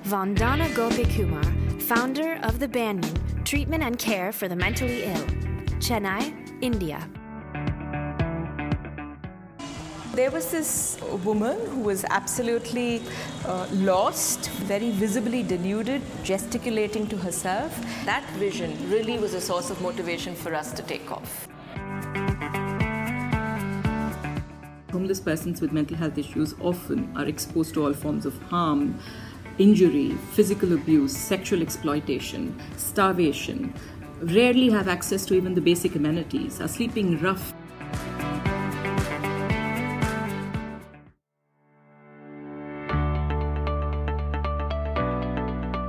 Vandana Gopikumar, founder of the Banyan, Treatment and Care for the Mentally Ill, Chennai, India. There was this woman who was absolutely lost, very visibly deluded, gesticulating to herself. That vision really was a source of motivation for us to take off. Homeless persons with mental health issues often are exposed to all forms of harm, injury, physical abuse, sexual exploitation, starvation, rarely have access to even the basic amenities, are sleeping rough.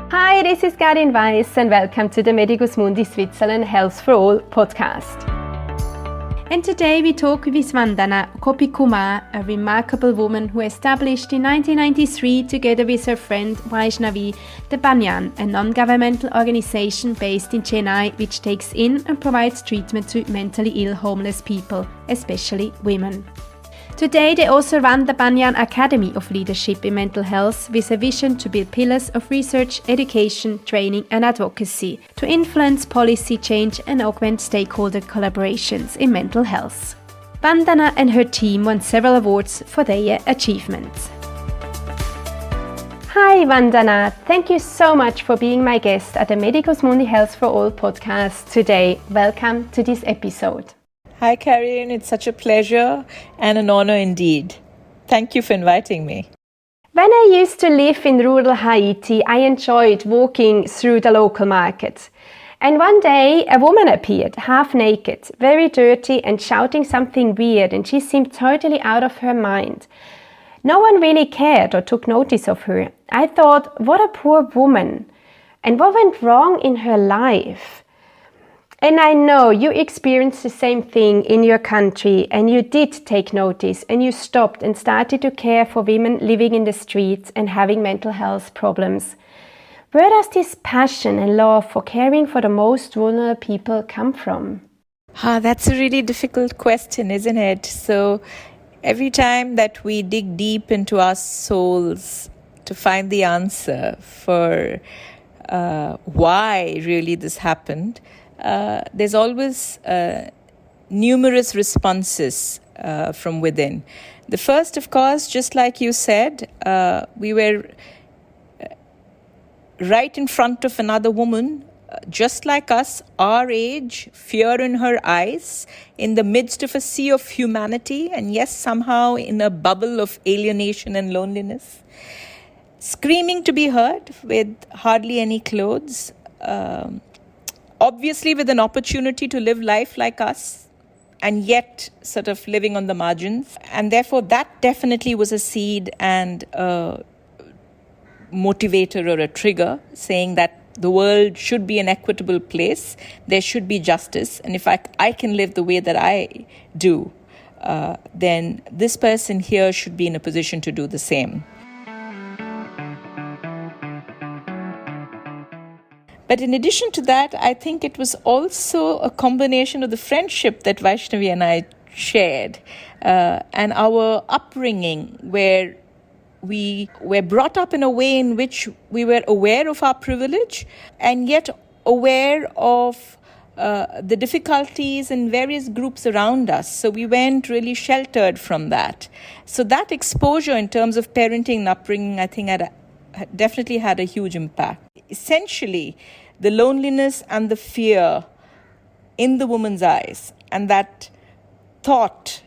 Hi, this is Carine Weiss and welcome to the Medicus Mundi Switzerland Health for All podcast. And today we talk with Vandana Gopikumar, a remarkable woman who established in 1993 together with her friend Vaishnavi the Banyan, a non-governmental organization based in Chennai which takes in and provides treatment to mentally ill homeless people, especially women. Today they also run the Banyan Academy of Leadership in Mental Health with a vision to build pillars of research, education, training and advocacy to influence policy change and augment stakeholder collaborations in mental health. Vandana and her team won several awards for their achievements. Hi Vandana, thank you so much for being my guest at the Medicus Mundi Health for All podcast today. Welcome to this episode. Hi Carine, it's such a pleasure and an honor indeed. Thank you for inviting me. When I used to live in rural Haiti, I enjoyed walking through the local market. And one day a woman appeared, half naked, very dirty and shouting something weird, and she seemed totally out of her mind. No one really cared or took notice of her. I thought, what a poor woman. And what went wrong in her life? And I know you experienced the same thing in your country, and you did take notice and you stopped and started to care for women living in the streets and having mental health problems. Where does this passion and love for caring for the most vulnerable people come from? That's a really difficult question, isn't it? So every time that we dig deep into our souls to find the answer for why really this happened, there's always numerous responses from within. The first, of course, just like you said, we were right in front of another woman, just like us, our age, fear in her eyes, in the midst of a sea of humanity, and yes, somehow in a bubble of alienation and loneliness, screaming to be heard with hardly any clothes, obviously with an opportunity to live life like us, and yet sort of living on the margins. And therefore that definitely was a seed and a motivator or a trigger, saying that the world should be an equitable place, there should be justice, and if I can live the way that I do, then this person here should be in a position to do the same. But in addition to that, I think it was also a combination of the friendship that Vaishnavi and I shared and our upbringing, where we were brought up in a way in which we were aware of our privilege and yet aware of the difficulties in various groups around us. So we weren't really sheltered from that. So that exposure in terms of parenting and upbringing, I think, definitely had a huge impact. Essentially, the loneliness and the fear in the woman's eyes, and that thought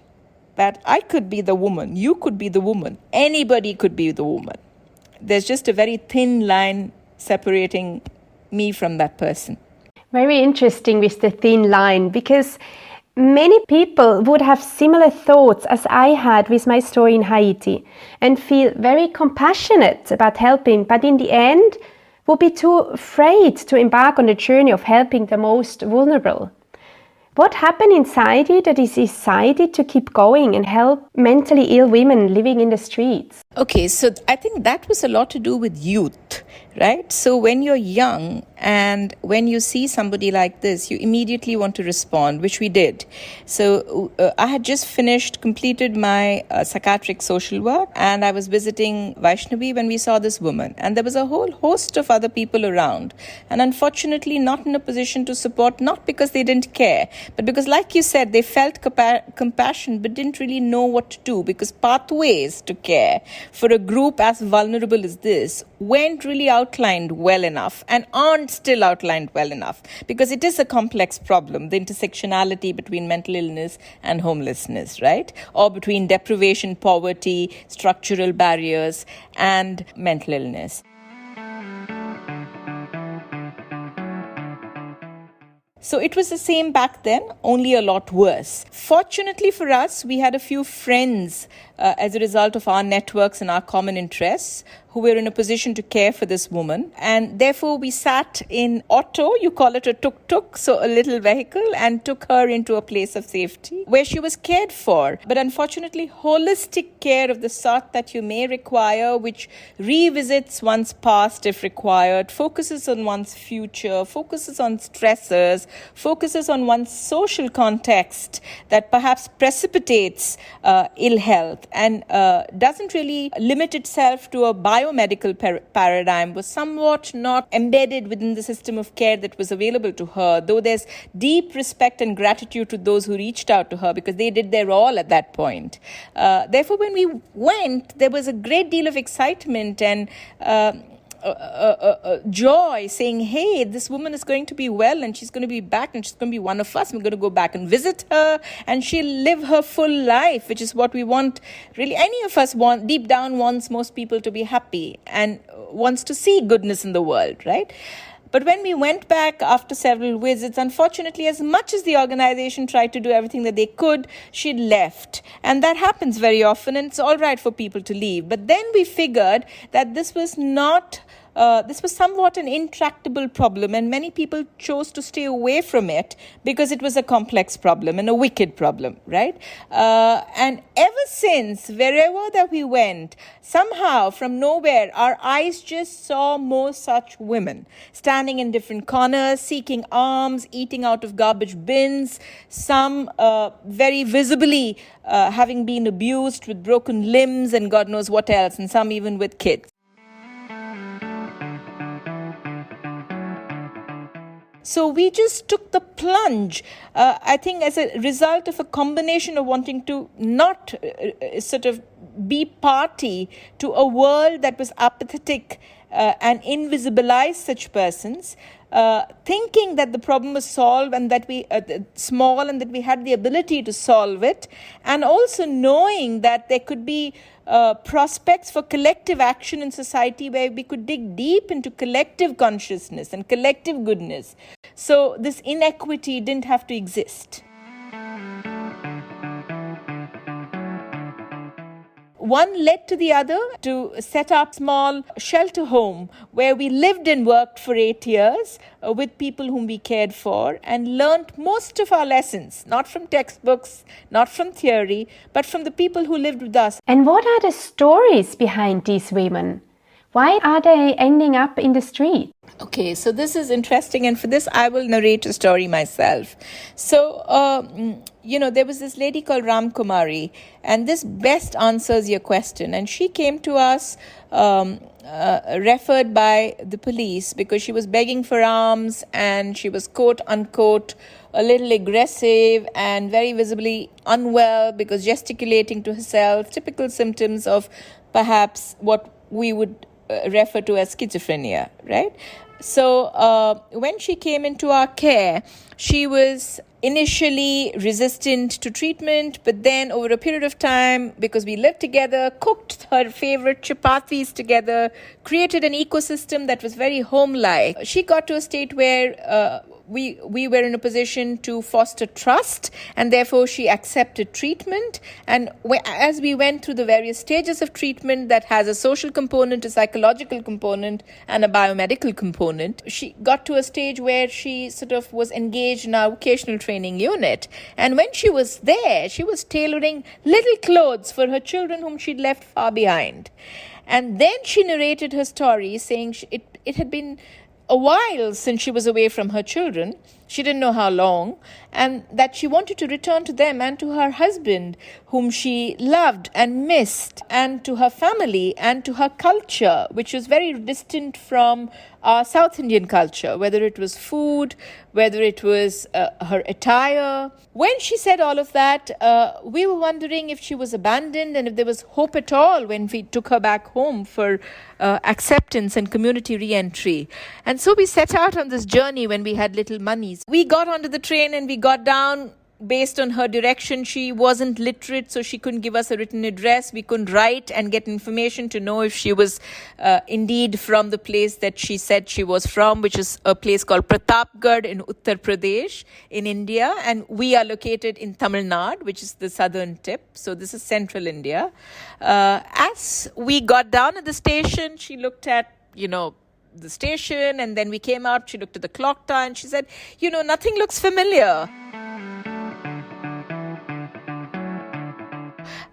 that I could be the woman, you could be the woman, anybody could be the woman. There's just a very thin line separating me from that person. Very interesting with the thin line, because many people would have similar thoughts as I had with my story in Haiti and feel very compassionate about helping, but in the end would be too afraid to embark on the journey of helping the most vulnerable. What happened inside you that is decided to keep going and help mentally ill women living in the streets? Okay, so I think that was a lot to do with youth. right? So when you're young and when you see somebody like this, you immediately want to respond, which we did. So I had just completed my psychiatric social work, and I was visiting Vaishnavi when we saw this woman. And there was a whole host of other people around. And unfortunately, not in a position to support, not because they didn't care, but because, like you said, they felt compassion but didn't really know what to do, because pathways to care for a group as vulnerable as this weren't really outlined well enough and aren't still outlined well enough, because it is a complex problem, the intersectionality between mental illness and homelessness, right? Or between deprivation, poverty, structural barriers, and mental illness. So it was the same back then, only a lot worse. Fortunately for us, we had a few friends as a result of our networks and our common interests who were in a position to care for this woman. And therefore, we sat in auto, you call it a tuk-tuk, so a little vehicle, and took her into a place of safety where she was cared for. But unfortunately, holistic care of the sort that you may require, which revisits one's past if required, focuses on one's future, focuses on stressors, focuses on one's social context that perhaps precipitates ill health, and doesn't really limit itself to a biomedical paradigm, was somewhat not embedded within the system of care that was available to her, though there's deep respect and gratitude to those who reached out to her because they did their all at that point. Therefore, when we went, there was a great deal of excitement and joy, saying, hey, this woman is going to be well and she's going to be back and she's going to be one of us. We're going to go back and visit her and she'll live her full life, which is what we want. Really, any of us want, deep down, wants most people to be happy and wants to see goodness in the world, right? But when we went back after several visits, unfortunately, as much as the organization tried to do everything that they could, she left. And that happens very often, and it's all right for people to leave. But then we figured that this was somewhat an intractable problem, and many people chose to stay away from it because it was a complex problem and a wicked problem, right? And ever since, wherever that we went, somehow from nowhere, our eyes just saw more such women standing in different corners, seeking alms, eating out of garbage bins, some very visibly having been abused with broken limbs and God knows what else, and some even with kids. So we just took the plunge, I think, as a result of a combination of wanting to not sort of be party to a world that was apathetic and invisibilized such persons, thinking that the problem was solved and that we small and that we had the ability to solve it, and also knowing that there could be prospects for collective action in society where we could dig deep into collective consciousness and collective goodness. So this inequity didn't have to exist. One led to the other to set up a small shelter home where we lived and worked for 8 years with people whom we cared for and learned most of our lessons, not from textbooks, not from theory, but from the people who lived with us. And what are the stories behind these women? Why are they ending up in the street? Okay, so this is interesting, and for this I will narrate a story myself. So, there was this lady called Ram Kumari, and this best answers your question. And she came to us referred by the police because she was begging for alms and she was, quote unquote, a little aggressive and very visibly unwell because gesticulating to herself, typical symptoms of perhaps what we would refer to as schizophrenia, right? So when she came into our care, she was initially resistant to treatment, but then over a period of time, because we lived together, cooked her favorite chapatis together, created an ecosystem that was very home-like. She got to a state where we were in a position to foster trust, and therefore she accepted treatment. And as we went through the various stages of treatment that has a social component, a psychological component, and a biomedical component, she got to a stage where she sort of was engaged in our vocational training training unit. And when she was there, she was tailoring little clothes for her children whom she'd left far behind. And then she narrated her story, saying it had been a while since she was away from her children. She didn't know how long, and that she wanted to return to them and to her husband, whom she loved and missed, and to her family and to her culture, which was very distant from our South Indian culture, whether it was food, whether it was her attire. When she said all of that, we were wondering if she was abandoned and if there was hope at all when we took her back home for acceptance and community re-entry. And so we set out on this journey when we had little monies. We got onto the train and we got down based on her direction. She wasn't literate, so she couldn't give us a written address. We couldn't write and get information to know if she was indeed from the place that she said she was from, which is a place called Pratapgarh in Uttar Pradesh in India. And we are located in Tamil Nadu, which is the southern tip. So this is central India. As we got down at the station, she looked at, the station, and then we came out. She looked at the clock tower and she said, nothing looks familiar.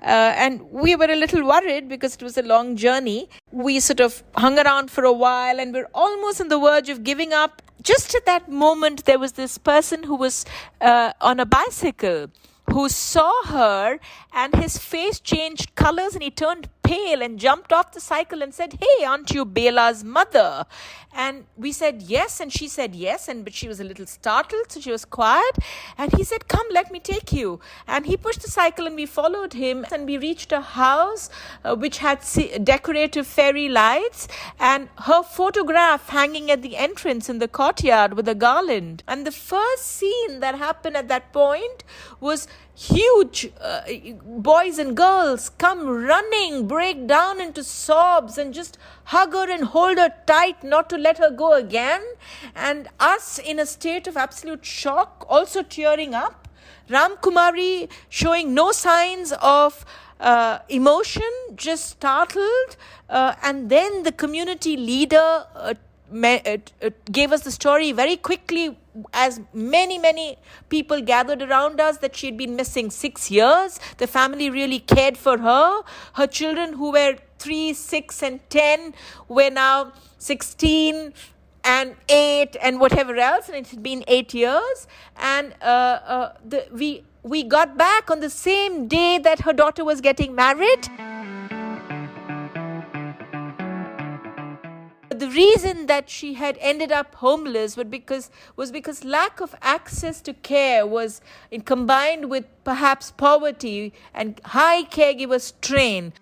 And we were a little worried because it was a long journey. We sort of hung around for a while and we're almost on the verge of giving up. Just at that moment, there was this person who was on a bicycle who saw her, and his face changed colors and he turned pale and jumped off the cycle and said, "Hey, aren't you Bela's mother?" And we said yes, and she said yes, but she was a little startled, so she was quiet. And he said, "Come, let me take you." And he pushed the cycle and we followed him, and we reached a house which had decorative fairy lights and her photograph hanging at the entrance in the courtyard with a garland. And the first scene that happened at that point was huge boys and girls come running, break down into sobs and just hug her and hold her tight, not to let her go again. And us in a state of absolute shock, also tearing up. Ram Kumari showing no signs of emotion, just startled. And then the community leader gave us the story very quickly, as many people gathered around us, that she had been missing 6 years. The family really cared for her. Her children, who were 3, 6 and 10, were now 16 and 8 and whatever else, and it had been 8 years. And we got back on the same day that her daughter was getting married. The reason that she had ended up homeless was because lack of access to care was combined with perhaps poverty and high caregiver strain.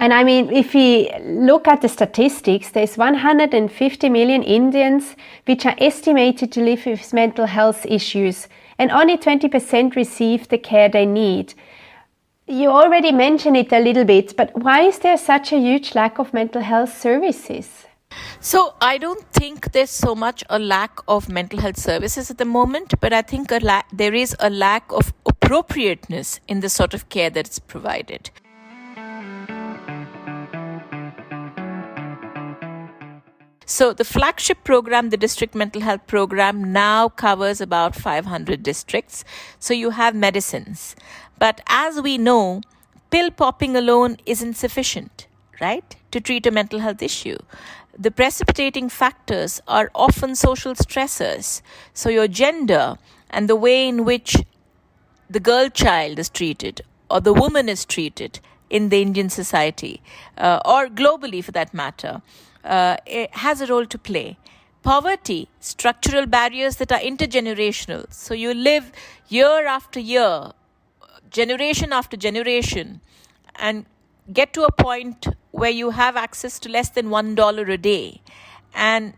And I mean, if we look at the statistics, there's 150 million Indians which are estimated to live with mental health issues, and only 20% receive the care they need. You already mentioned it a little bit, but why is there such a huge lack of mental health services? So I don't think there's so much a lack of mental health services at the moment, but I think there is a lack of appropriateness in the sort of care that's provided. So the flagship program, the district mental health program, now covers about 500 districts. So you have medicines. But as we know, pill popping alone isn't sufficient, right, to treat a mental health issue. The precipitating factors are often social stressors. So your gender and the way in which the girl child is treated or the woman is treated in the Indian society or globally for that matter, it has a role to play. Poverty, structural barriers that are intergenerational. So you live year after year, generation after generation, and get to a point where you have access to less than $1 a day. And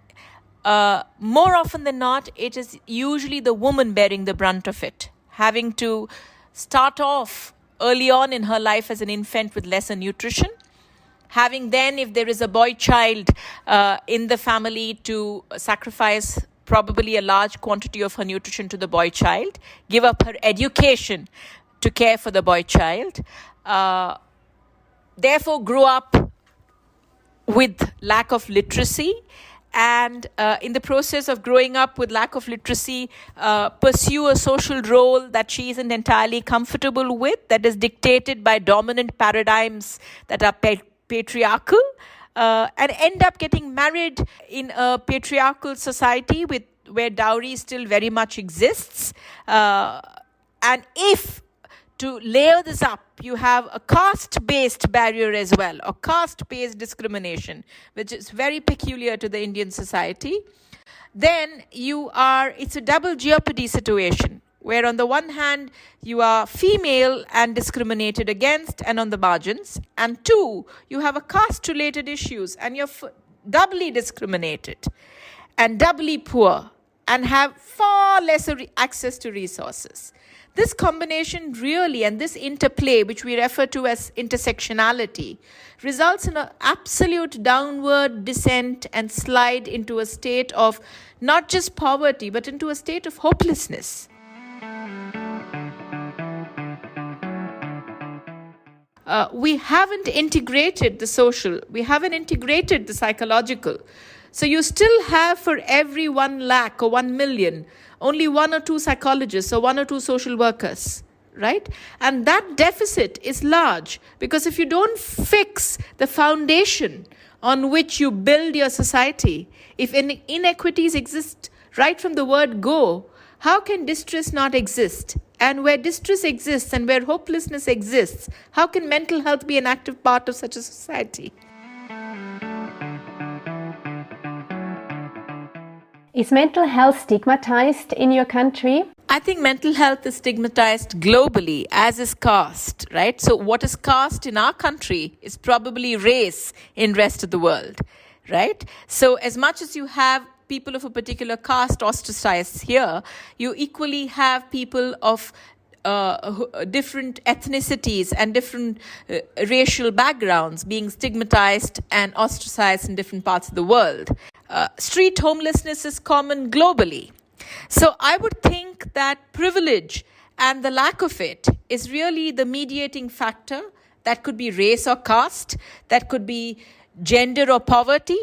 more often than not, it is usually the woman bearing the brunt of it, having to start off early on in her life as an infant with lesser nutrition, having then, if there is a boy child in the family, to sacrifice probably a large quantity of her nutrition to the boy child, give up her education to care for the boy child, therefore grow up with lack of literacy and in the process of growing up with lack of literacy, pursue a social role that she isn't entirely comfortable with, that is dictated by dominant paradigms that are patriarchal, and end up getting married in a patriarchal society where dowry still very much exists. And if, to layer this up, you have a caste-based barrier as well, or caste-based discrimination, which is very peculiar to the Indian society, then it's a double jeopardy situation, where on the one hand, you are female and discriminated against and on the margins, and two, you have a caste-related issues and you're doubly discriminated and doubly poor and have far lesser access to resources. This combination really, and this interplay, which we refer to as intersectionality, results in an absolute downward descent and slide into a state of not just poverty, but into a state of hopelessness. We haven't integrated the social, we haven't integrated the psychological. So you still have, for every 1 lakh or 1 million, only 1 or 2 psychologists or 1 or 2 social workers, right? And that deficit is large, because if you don't fix the foundation on which you build your society, if inequities exist right from the word go, how can distress not exist? And where distress exists and where hopelessness exists, how can mental health be an active part of such a society? Is mental health stigmatized in your country? I think mental health is stigmatized globally, as is caste, right? So what is caste in our country is probably race in rest of the world, right? So as much as you have people of a particular caste ostracized here, you equally have people of different ethnicities and different racial backgrounds being stigmatized and ostracized in different parts of the world. Street homelessness is common globally. So I would think that privilege and the lack of it is really the mediating factor. That could be race or caste, that could be gender or poverty.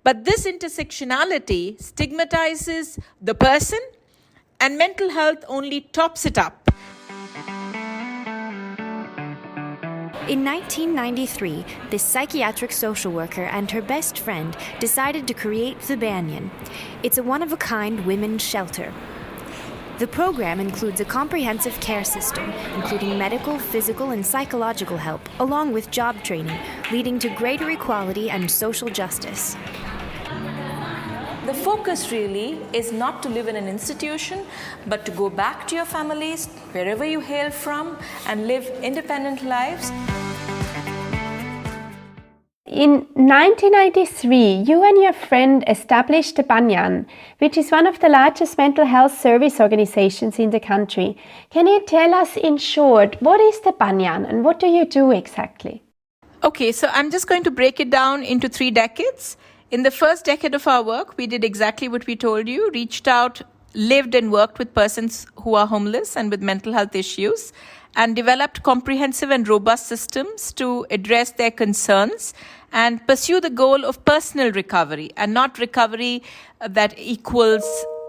But this intersectionality stigmatizes the person, and mental health only tops it up. In 1993, this psychiatric social worker and her best friend decided to create the Banyan. It's a one-of-a-kind women's shelter. The program includes a comprehensive care system, including medical, physical, and psychological help, along with job training, leading to greater equality and social justice. The focus really is not to live in an institution, but to go back to your families, wherever you hail from, and live independent lives. In 1993, you and your friend established the Banyan, which is one of the largest mental health service organizations in the country. Can you tell us in short, what is the Banyan and what do you do exactly? Okay, so I'm just going to break it down into 3 decades. In the first decade of our work, we did exactly what we told you, reached out, lived and worked with persons who are homeless and with mental health issues, and developed comprehensive and robust systems to address their concerns and pursue the goal of personal recovery, and not recovery that equals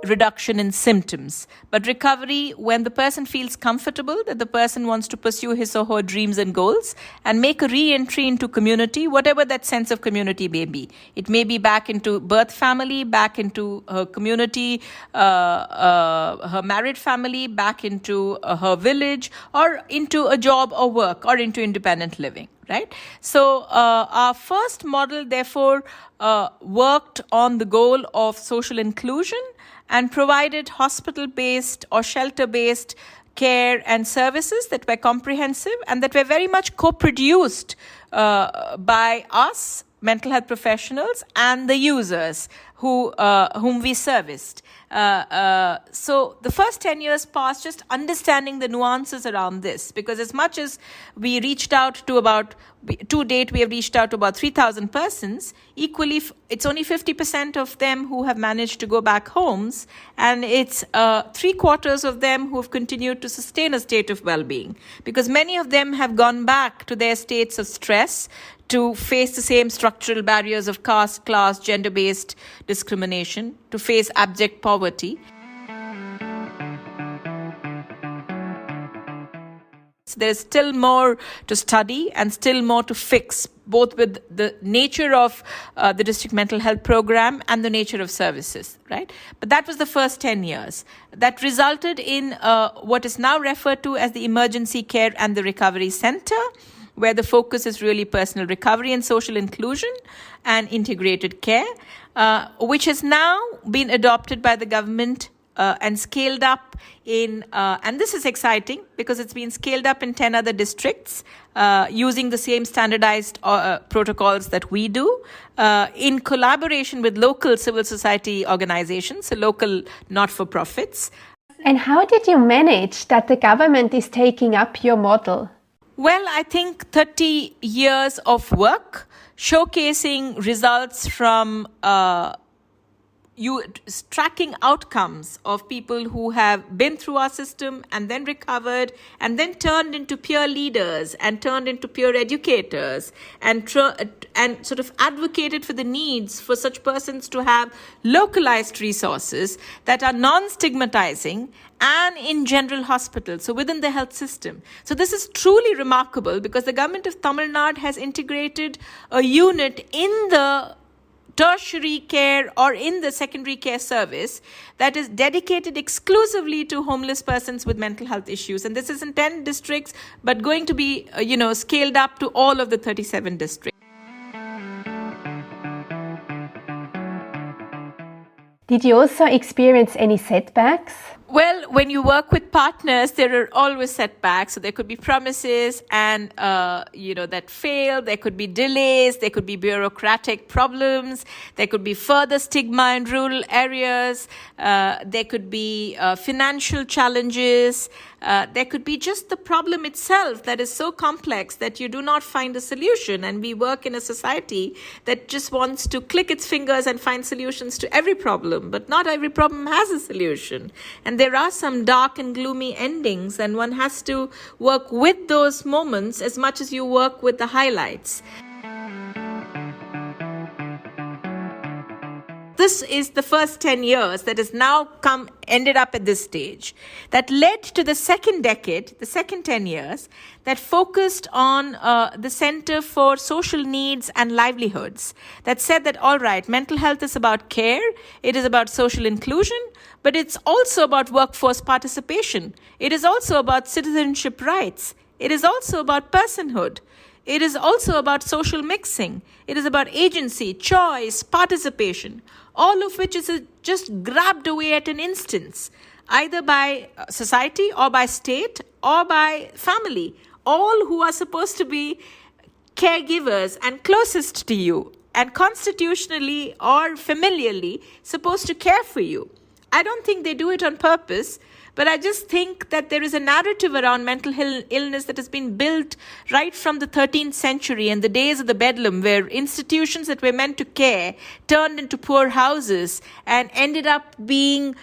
reduction in symptoms, but recovery when the person feels comfortable, that the person wants to pursue his or her dreams and goals and make a re-entry into community, whatever that sense of community may be. It may be back into birth family, back into her community, her married family, back into her village, or into a job or work, or into independent living. Right? So our first model, therefore, worked on the goal of social inclusion and provided hospital-based or shelter-based care and services that were comprehensive and that were very much co-produced by us, mental health professionals, and the users whom we serviced. So the first 10 years passed just understanding the nuances around this, because as much as we reached out to date, we have reached out to about 3,000 persons. Equally, it's only 50% of them who have managed to go back homes, and it's 3/4 of them who have continued to sustain a state of well-being, because many of them have gone back to their states of stress to face the same structural barriers of caste, class, gender-based discrimination, to face abject poverty. So there is still more to study and still more to fix, both with the nature of the district mental health program and the nature of services, right? But that was the first 10 years. That resulted in what is now referred to as the Emergency Care and the Recovery Center, where the focus is really personal recovery and social inclusion and integrated care, which has now been adopted by the government and scaled up in, and this is exciting because it's been scaled up in 10 other districts using the same standardized protocols that we do in collaboration with local civil society organizations, so local not-for-profits. And how did you manage that the government is taking up your model? Well, I think 30 years of work showcasing results from tracking outcomes of people who have been through our system and then recovered and then turned into peer leaders and turned into peer educators and sort of advocated for the needs for such persons to have localized resources that are non-stigmatizing and in general hospitals, so within the health system. So this is truly remarkable because the government of Tamil Nadu has integrated a unit in the tertiary care or in the secondary care service that is dedicated exclusively to homeless persons with mental health issues. And this is in 10 districts, but going to be, scaled up to all of the 37 districts. Did you also experience any setbacks? Well, when you work with partners, there are always setbacks. So there could be promises and, that fail. There could be delays. There could be bureaucratic problems. There could be further stigma in rural areas. There could be financial challenges. There could be just the problem itself that is so complex that you do not find a solution. And we work in a society that just wants to click its fingers and find solutions to every problem. But not every problem has a solution. And there are some dark and gloomy endings, and one has to work with those moments as much as you work with the highlights. This is the first 10 years that has now ended up at this stage that led to the second decade, the second 10 years, that focused on the Center for Social Needs and Livelihoods, that said that, all right, mental health is about care, it is about social inclusion, but it's also about workforce participation. It is also about citizenship rights. It is also about personhood. It is also about social mixing. It is about agency, choice, participation, all of which is just grabbed away at an instance, either by society or by state or by family, all who are supposed to be caregivers and closest to you and constitutionally or familiarly supposed to care for you. I don't think they do it on purpose, but I just think that there is a narrative around mental illness that has been built right from the 13th century and the days of the Bedlam, where institutions that were meant to care turned into poor houses and ended up being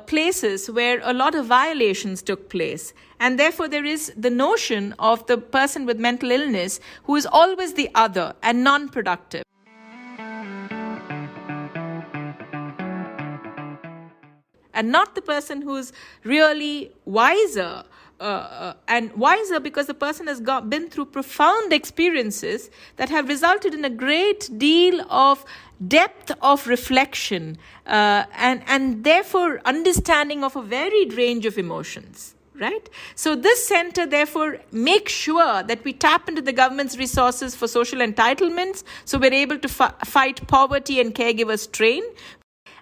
places where a lot of violations took place. And therefore, there is the notion of the person with mental illness who is always the other and non-productive. And not the person who's really wiser, and wiser because the person has been through profound experiences that have resulted in a great deal of depth of reflection and therefore understanding of a varied range of emotions. Right? So this center, therefore, makes sure that we tap into the government's resources for social entitlements, so we're able to fight poverty and caregiver strain,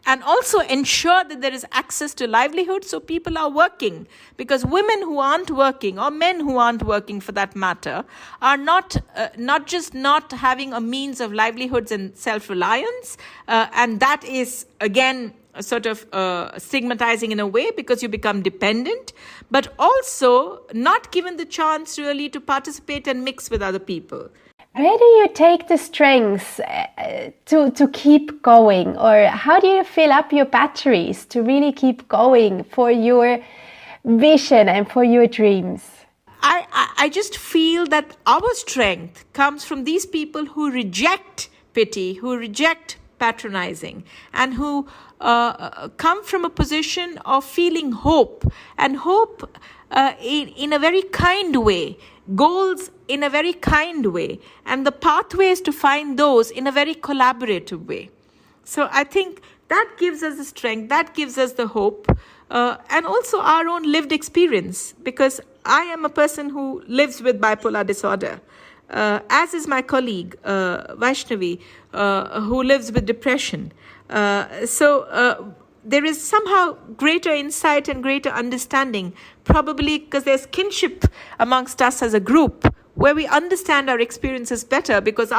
and also ensure that there is access to livelihood so people are working. Because women who aren't working, or men who aren't working for that matter, are not just not having a means of livelihoods and self-reliance, and that is, again, sort of stigmatizing in a way because you become dependent, but also not given the chance really to participate and mix with other people. Where do you take the strength to keep going? Or how do you fill up your batteries to really keep going for your vision and for your dreams? I just feel that our strength comes from these people who reject pity, who reject patronizing, and who come from a position of feeling hope, and hope in a very kind way, goals in a very kind way, and the pathways to find those in a very collaborative way. So I think that gives us the strength, that gives us the hope, and also our own lived experience, because I am a person who lives with bipolar disorder, as is my colleague, Vaishnavi, who lives with depression. So there is somehow greater insight and greater understanding, probably because there's kinship amongst us as a group, where we understand our experiences better because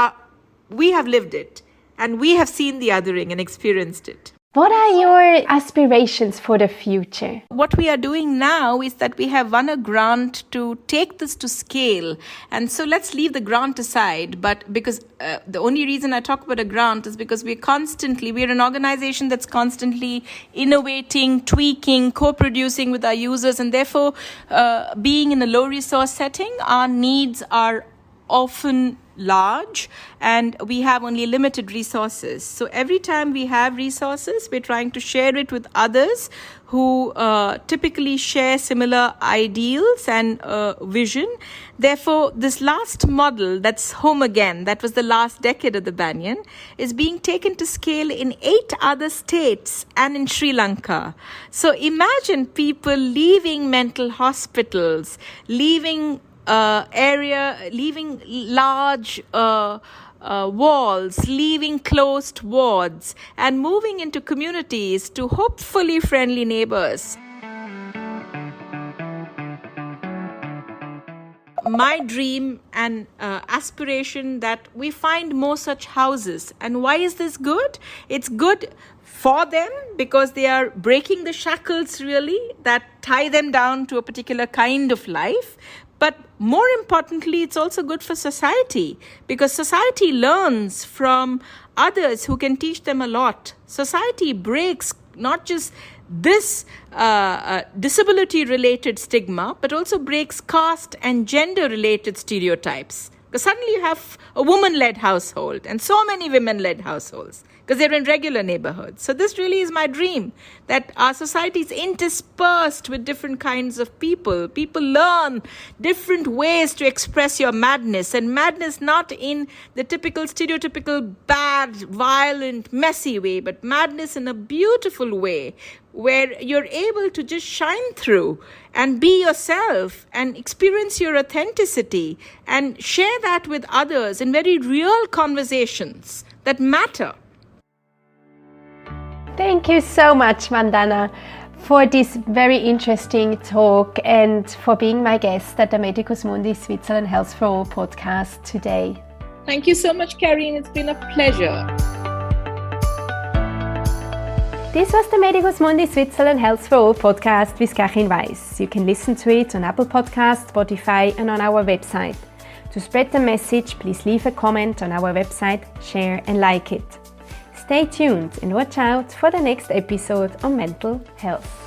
we have lived it and we have seen the othering and experienced it. What are your aspirations for the future? What we are doing now is that we have won a grant to take this to scale. And so let's leave the grant aside. But because the only reason I talk about a grant is because we're an organization that's constantly innovating, tweaking, co-producing with our users. And therefore, being in a low resource setting, our needs are often large and we have only limited resources. So every time we have resources, we're trying to share it with others who typically share similar ideals and vision. Therefore, this last model, that's Home Again, that was the last decade of the Banyan, is being taken to scale in 8 other states and in Sri Lanka. So imagine people leaving mental hospitals, leaving leaving large walls, leaving closed wards, and moving into communities to hopefully friendly neighbors. My dream and aspiration that we find more such houses. And why is this good? It's good for them because they are breaking the shackles really that tie them down to a particular kind of life. But more importantly, it's also good for society because society learns from others who can teach them a lot. Society breaks not just this disability-related stigma, but also breaks caste and gender-related stereotypes. Because suddenly you have a woman-led household and so many women-led households because they're in regular neighborhoods. So this really is my dream, that our society is interspersed with different kinds of people. People learn different ways to express your madness, and madness not in the typical, stereotypical, bad, violent, messy way, but madness in a beautiful way, where you're able to just shine through and be yourself and experience your authenticity and share that with others in very real conversations that matter. Thank you so much, Vandana, for this very interesting talk and for being my guest at the Medicus Mundi Switzerland Health for All podcast today. Thank you so much, Carine. It's been a pleasure. This was the Medicus Mundi Switzerland Health for All podcast with Carine Weiss. You can listen to it on Apple Podcasts, Spotify and on our website. To spread the message, please leave a comment on our website, share and like it. Stay tuned and watch out for the next episode on mental health.